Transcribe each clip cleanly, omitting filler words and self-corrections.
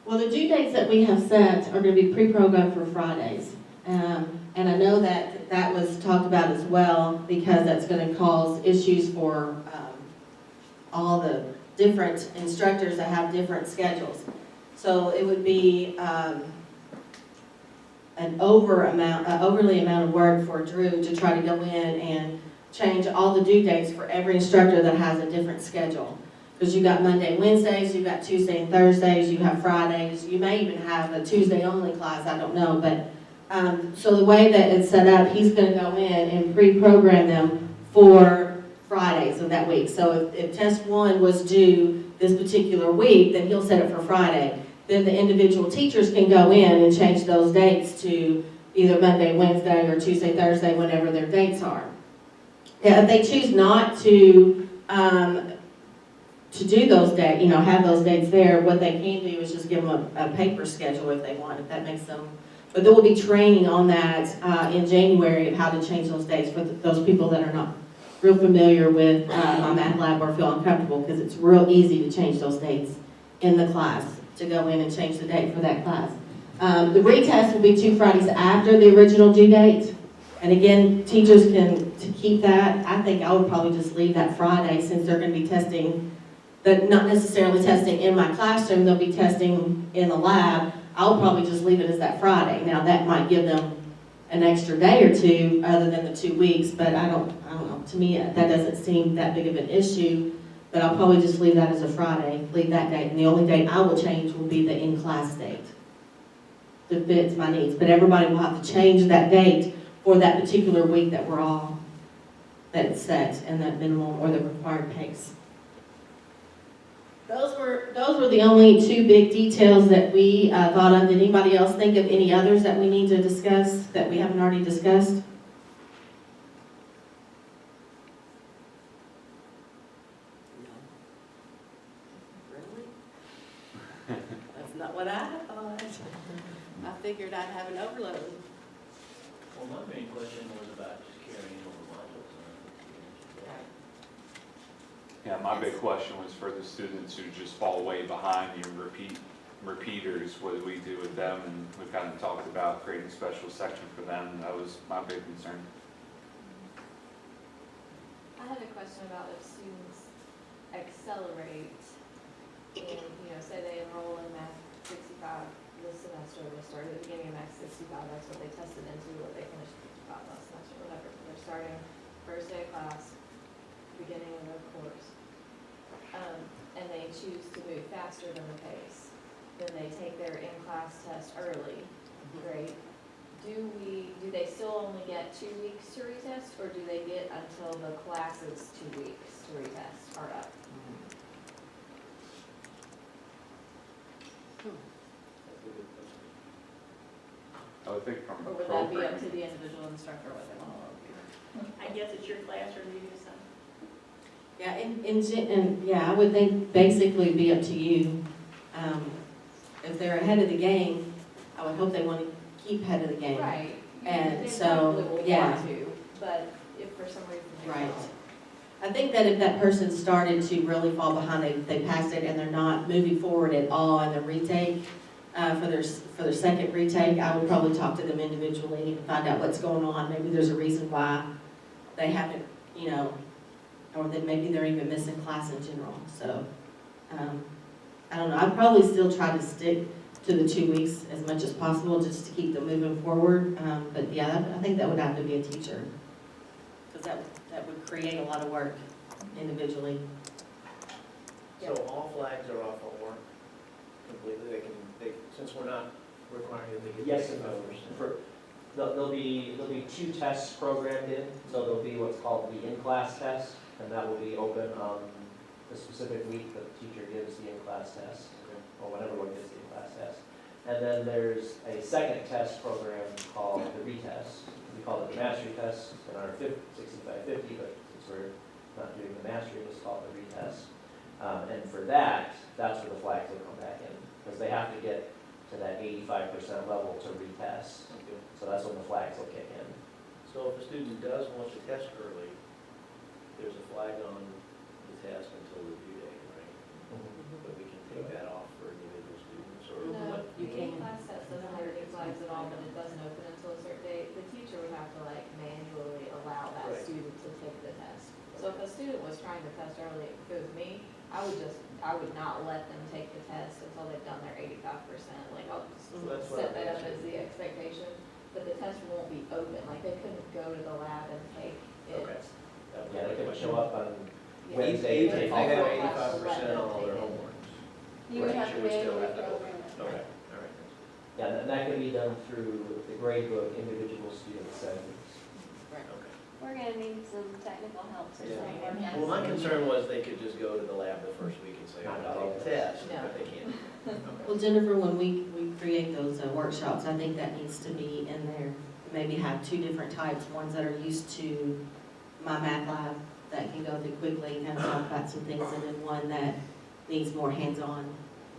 Well, the due dates that we have set are going to be pre-programmed for Fridays. And I know that that was talked about as well because that's going to cause issues for all the different instructors that have different schedules. So it would be an overly amount of work for Drew to try to go in and change all the due dates for every instructor that has a different schedule. Because you've got Monday, Wednesdays, you've got Tuesday and Thursdays, you have Fridays, you may even have a Tuesday only class, I don't know. But so the way that it's set up, he's going to go in and pre-program them for Fridays of that week. So if test 1 was due this particular week, then he'll set it for Friday. Then the individual teachers can go in and change those dates to either Monday, Wednesday, or Tuesday, Thursday, whenever their dates are. If they choose not to do those dates, have those dates there, what they can do is just give them a paper schedule if they want, if that makes them. But there will be training on that in January of how to change those dates for those people that are not real familiar with my math lab or feel uncomfortable, because it's real easy to change those dates in the class, to go in and change the date for that class. The retest will be 2 Fridays after the original due date. And again, teachers can keep that. I think I would probably just leave that Friday, since they're going to be testing, not necessarily testing in my classroom, they'll be testing in the lab. I'll probably just leave it as that Friday. Now that might give them an extra day or two other than the 2 weeks, but I don't know. To me, that doesn't seem that big of an issue. But I'll probably just leave that as a Friday, leave that date. And the only date I will change will be the in-class date that fits my needs. But everybody will have to change that date for that particular week that that it's set in that minimum or the required pace. Those were the only 2 big details that we thought of. Did anybody else think of any others that we need to discuss that we haven't already discussed? That's not what I thought. I figured I'd have an overload. Well, my main question was about just carrying over modules. Yeah, my big question was for the students who just fall way behind, you repeaters, what do we do with them? And we kind of talked about creating a special section for them. That was my big concern. I had a question about if students accelerate and, say they enroll in Math 65 this semester, they started at the beginning of Math 65, that's what they tested into, what they finished 55 last semester, whatever. They're starting first day of class, beginning of their course, and they choose to move faster than the pace. Then they take their in-class test early, great. Do they still only get 2 weeks to retest, or do they get until the class's 2 weeks to retest are up? I would think from Or would that be up to the individual instructor what they want to do? I guess it's your classroom, you do something. Yeah, I would think basically be up to you. If they're ahead of the game, I would hope they want to keep ahead of the game. Right. And They so, probably will yeah. want to, but if for some reason they Right. don't. I think that if that person started to really fall behind, they passed it and they're not moving forward at all in the retake, for their second retake, I would probably talk to them individually and find out what's going on. Maybe there's a reason why they haven't, or that maybe they're even missing class in general. So, I don't know. I'd probably still try to stick to the 2 weeks as much as possible just to keep them moving forward. But yeah, I think that would have to be a teacher, because that would create a lot of work individually. So all flags are off homework completely? Since we're not requiring that they get. Yes and no. There'll be 2 tests programmed in, so there'll be what's called the in-class test, and that will be open on the specific week that the teacher gives the in-class test, or when everyone gives the in-class test. And then there's a second test program called the retest. We call it the mastery test in our 6550, but since we're not doing the mastery, it's called the retest. And for that's where the flags will come back in, because they have to get to that 85% level to retest. Okay. So that's when the flags will kick in. So if a student does want to test early, there's a flag on the test until review day, right? But we can take that off for individual students, or? No, I would not let them take the test until they've done their 85%. Like, I'll That's just what set that I up as the expectation, but the test won't be open, like, they couldn't go to the lab and take it. Okay. Yeah, they could show up on Yeah. Wednesday. Even if take they all- have 85% on all their homework. You would Right, have to you would still manually have to open program it. it. Okay, all right. Yeah, that can be done through the grade book, individual student settings. Okay. We're gonna need some technical help or Yeah. something. Well, my concern was they could just go to the lab the first week and say, I'm gonna take the test, No. but they can't. Well, Jennifer, when we create those workshops, I think that needs to be in there. Maybe have two different types, ones that are used to my math lab that can go through quickly, kind of talk about some things, and then one that needs more hands-on.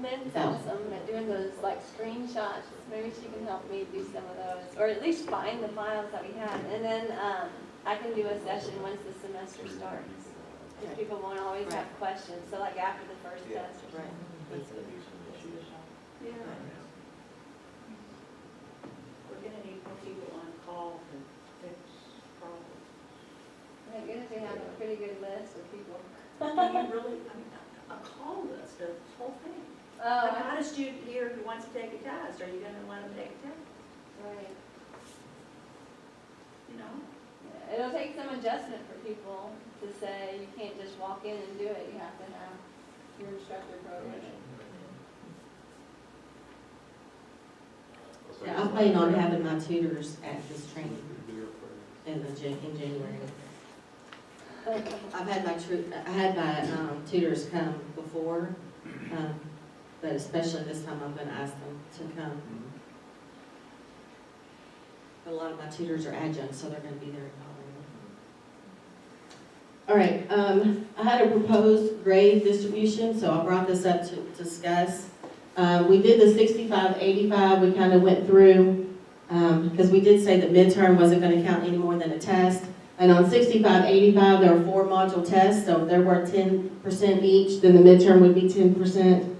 Lynn's awesome at doing those like screenshots. Maybe she can help me do some of those, or at least find the files that we have. And then I can do a session once the semester starts. Because people won't always have questions. So like after the first Yeah. test or Right. something. There's gonna be some issues. Yeah. We're gonna need more people on call to fix problems. Thank goodness we have a pretty good list of people. Do you really, I mean, a call list of this whole thing? Oh, I've got a student here who wants to take a test, are you gonna let them take a test? right. You know? Yeah, it'll take some adjustment for people to say you can't just walk in and do it. You have to have your instructor program it. Yeah, I plan on having my tutors at this training in January. I had my tutors come before, but especially this time I'm gonna ask them to come. But a lot of my tutors are adjuncts, so they're gonna be there in Colorado. All right, I had a proposed grade distribution, so I brought this up to discuss. We did the 65-85, we kind of went through, because we did say that midterm wasn't gonna count any more than a test. And on 65-85, there were 4 module tests, so if there were 10% each, then the midterm would be 10%.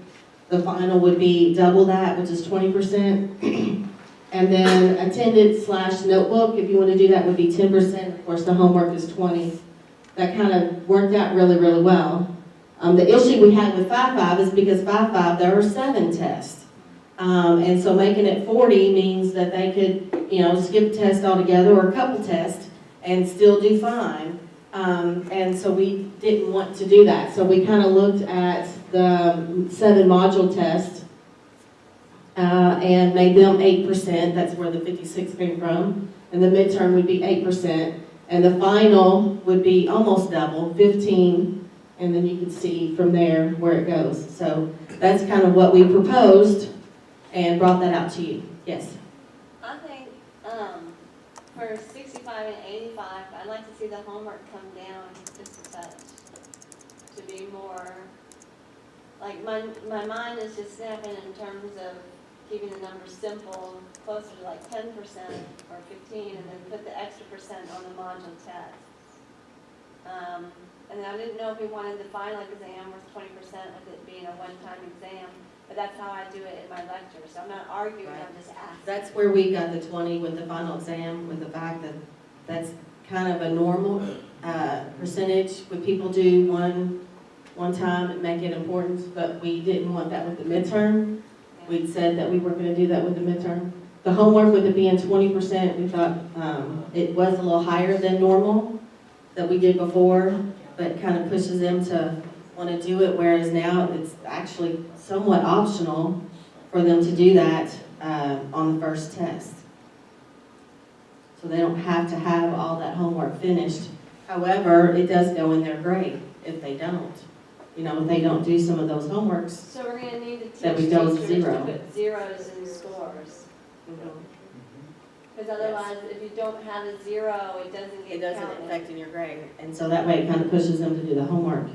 The final would be double that, which is 20%. And then attendance/notebook, if you want to do that, would be 10%. Of course, the homework is 20. That kind of worked out really, really well. The issue we had with 5-5 is because 5-5, there were 7 tests. And so making it 40 means that they could, skip a test altogether or a couple tests and still do fine. And so we didn't want to do that. So we kind of looked at the 7 module test and made them 8%. That's where the 56 came from. And the midterm would be 8%. And the final would be almost double, 15. And then you can see from there where it goes. So that's kind of what we proposed and brought that out to you. Yes? I think for 65 and 85, I'd like to see the homework come down just a touch. To be more, like my mind is just snapping in terms of keeping the numbers simple, closer to like 10% or 15, and then put the extra percent on the module test. And I didn't know if we wanted the final exam with 20% of it being a one-time exam, but that's how I do it in my lecture. So I'm not arguing, I'm just asking. That's where we got the 20 with the final exam, with the fact that that's kind of a normal percentage. When people do one time and make it important, but we didn't want that with the midterm. We'd said that we weren't going to do that with the midterm. The homework with it being 20%, we thought it was a little higher than normal that we did before, but kind of pushes them to want to do it, whereas now it's actually somewhat optional for them to do that on the first test. So they don't have to have all that homework finished. However, it does go in their grade if they don't. If they don't do some of those homeworks. So we're going to need to teach That would go to teachers zero. to put zeros in scores. Because otherwise, if you don't have a 0, it doesn't It get doesn't counted. affect in your grade. And so that way it kind of pushes them to do the homework,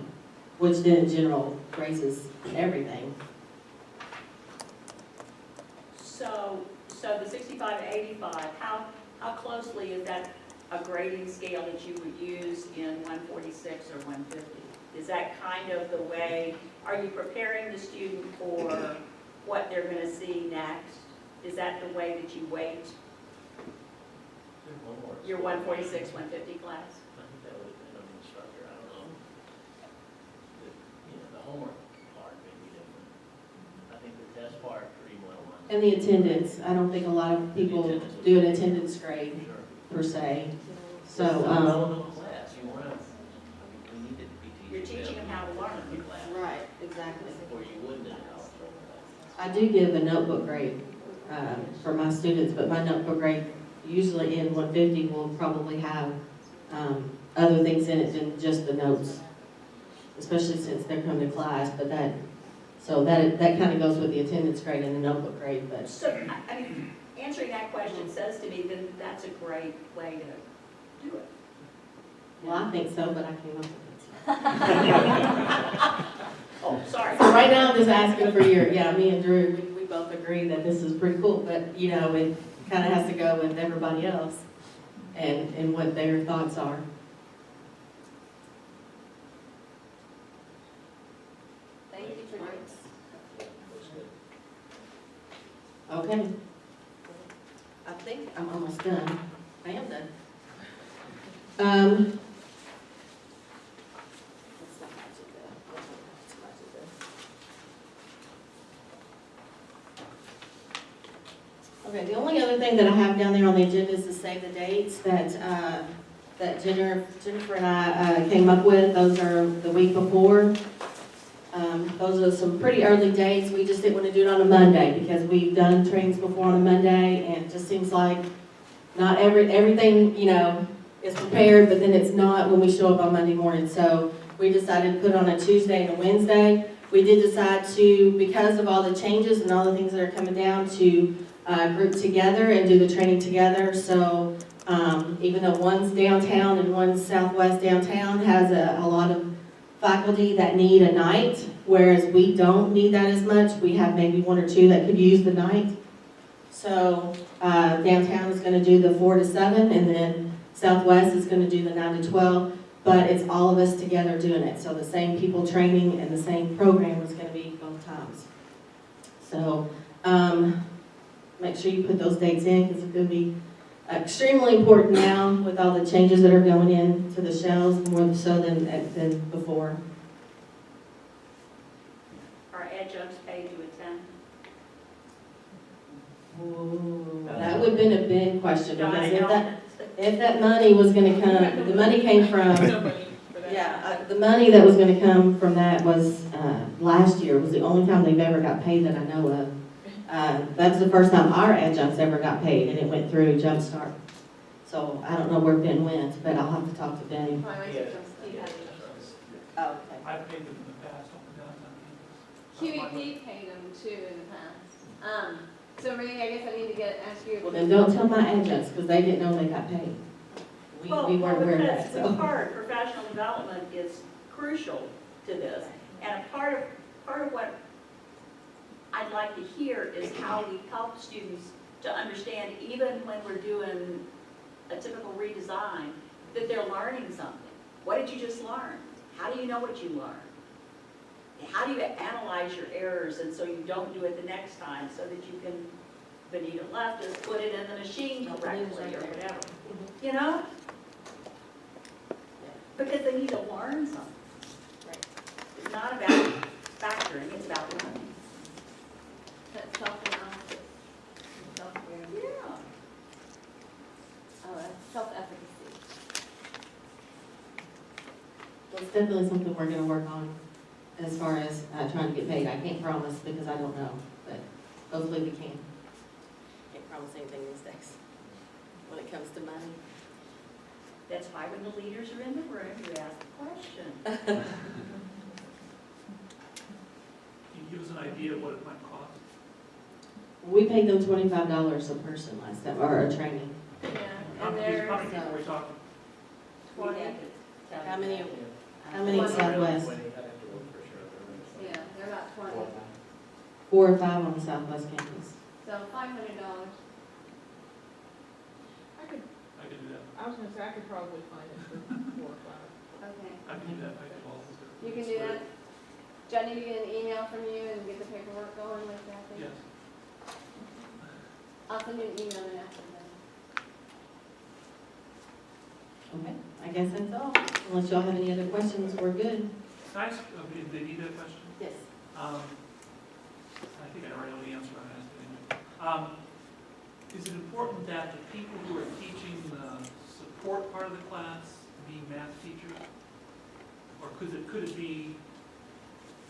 which then in general raises everything. So the 65 to 85, how closely is that a grading scale that you would use in 146 or 150? Is that kind of the way, are you preparing the student for what they're going to see next? Is that the way that you weight your 146, 150 class? I think that would depend on the instructor, I don't know. The And the attendance, I don't think a lot of people do an attendance grade Sure. per se. It's So, a relevant class, you want to, we need to be You're teaching teaching them how to learn. the class. right, exactly. Or you wouldn't in college. I do give a notebook grade for my students, but my notebook grade usually in 150 will probably have other things in it than just the notes, especially since they're coming to class. But that kind of goes with the attendance grade and the notebook grade. But So, I mean, answering that question says to me, then that's a great way to do it. well, I think so, but I came up with it. Oh, sorry. So right now, I'm just asking for me and Drew, we both agree that this is pretty cool, but, it kind of has to go with everybody else and what their thoughts are. Thank you for doing this. Okay. I think I'm almost done. I am done. Let's not have to go. Let's not have to go. Okay, the only other thing that I have down there on the agenda is to save the dates that Jennifer and I came up with. Those are the week before. Those are some pretty early dates. We just didn't want to do it on a Monday because we've done trainings before on a Monday, and it just seems like not everything, is prepared, but then it's not when we show up on Monday morning. So we decided to put on a Tuesday and a Wednesday. We did decide to, because of all the changes and all the things that are coming down, to group together and do the training together. So even though one's downtown and one's southwest downtown, has a lot of faculty that need a night, whereas we don't need that as much. We have maybe one or two that could use the night. So downtown is going to do the 4 to 7, and then Southwest is going to do the 9 to 12. But it's all of us together doing it. So the same people training and the same program is going to be both times. So make sure you put those dates in because it's going to be extremely important now with all the changes that are going into the shells, more so than before. Are adjuncts paid to attend? Ooh, that would have been a big question No, I because know. if that money was going to come, the money came from, the money that was going to come from that was last year was the only time they've ever got paid that I know of. That's the first time our adjuncts ever got paid, and it went through Jumpstart. So I don't know where Ben went, but I'll have to talk to Benny. Oh, okay. I've paid them in the past on the downtown campus. QEP paid them too in the past. So Marie, I guess I need to ask you. Well, then don't tell my adjuncts, because they didn't know they got paid. We weren't aware of that, Because so. professional development is crucial to this. And a part of what I'd like to hear is how we help students to understand, even when we're doing a typical redesign, that they're learning something. What did you just learn? How do you know what you learned? How do you analyze your errors and so you don't do it the next time so that you can, Benita left us, put it in the machine correctly or whatever? You know? Because they need to learn something. Right. It's not about factoring, it's about learning. That's self-analysis, self-awareness. Yeah. Oh, that's self-efficacy. Well, it's definitely something we're gonna work on as far as trying to get paid. I can't promise because I don't know, but hopefully we can. Can't promise anything these days when it comes to money. That's why when the leaders are in the room, you ask the question. Can you give us an idea of what it might cost? We paid them $25 a person last time, or a training. Yeah, How and many there's people are we talking? 20. How many Twenty. Southwest? Yeah, they're about 20. 4 or 5 on the Southwest campus. So $500. I could do that. I was gonna say, I could probably find it for 4 or 5. Okay. I can do that. I can also. You can do that? Do I need to get an email from you and get the paperwork going like that? thing? Yes. I'll send you an email then after that. Okay, I guess that's all. Unless y'all have any other questions, we're good. Can I ask the Anita question? Yes. I think I already know the answer I asked it anyway. Is it important that the people who are teaching the support part of the class be math teachers? Or could it be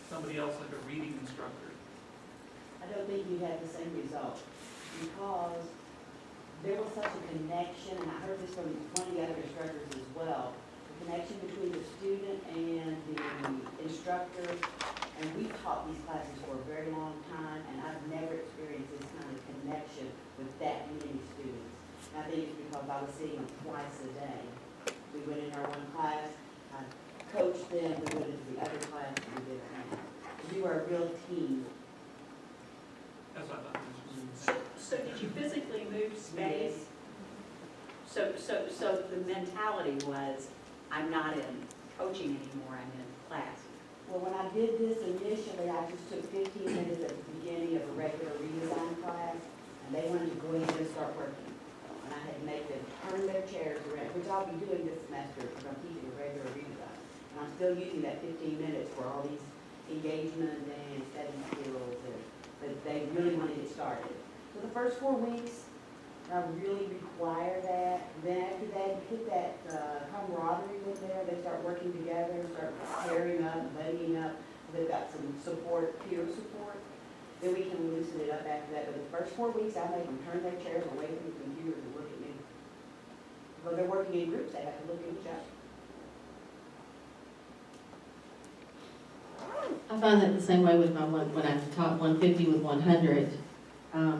somebody else, like a reading instructor? I don't think you had the same result, because there was such a connection, and I heard this from one of the other instructors as well, the connection between the student and the instructor, and we've taught these classes for a very long time, and I've never experienced this kind of connection with that many students. And I think it's because I was seeing them twice a day. We went in our one class, I coached them, we went into the other class, and we did that. We were a real team. That's what I thought this was. So did you physically move space? So the mentality was, I'm not in coaching anymore, I'm in class. Well, when I did this initially, I just took 15 minutes at the beginning of a regular redesign class, and they wanted to go ahead and start working. And I had to make them turn their chairs around, which I'll be doing this semester because I'm teaching a regular redesign. And I'm still using that 15 minutes for all these engagement and setting skills, but they really want to get started. So the first 4 weeks, I really require that. Then after that, you put that camaraderie in there. They start working together, start pairing up, buddying up. They've got some support, peer support. Then we can loosen it up after that. But the first 4 weeks, I make them turn their chairs away from the computers and look at me. When they're working in groups, they have to look at each other. I find that the same way with when I taught 150 with 100.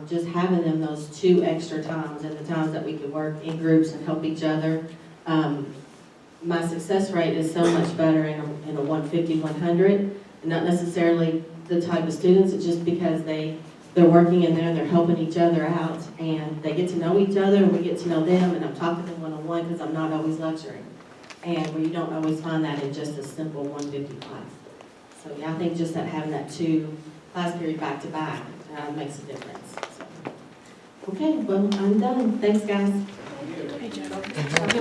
Just having them those 2 extra times and the times that we could work in groups and help each other. My success rate is so much better in a 150, 100, and not necessarily the type of students. It's just because they're working in there and they're helping each other out, and they get to know each other and we get to know them, and I'm talking to them one-on-one because I'm not always lecturing. And where you don't always find that in just a simple 150 class. So yeah, I think just that having that 2 class period back to back makes a difference. So. Okay, well, I'm done. Thanks, guys.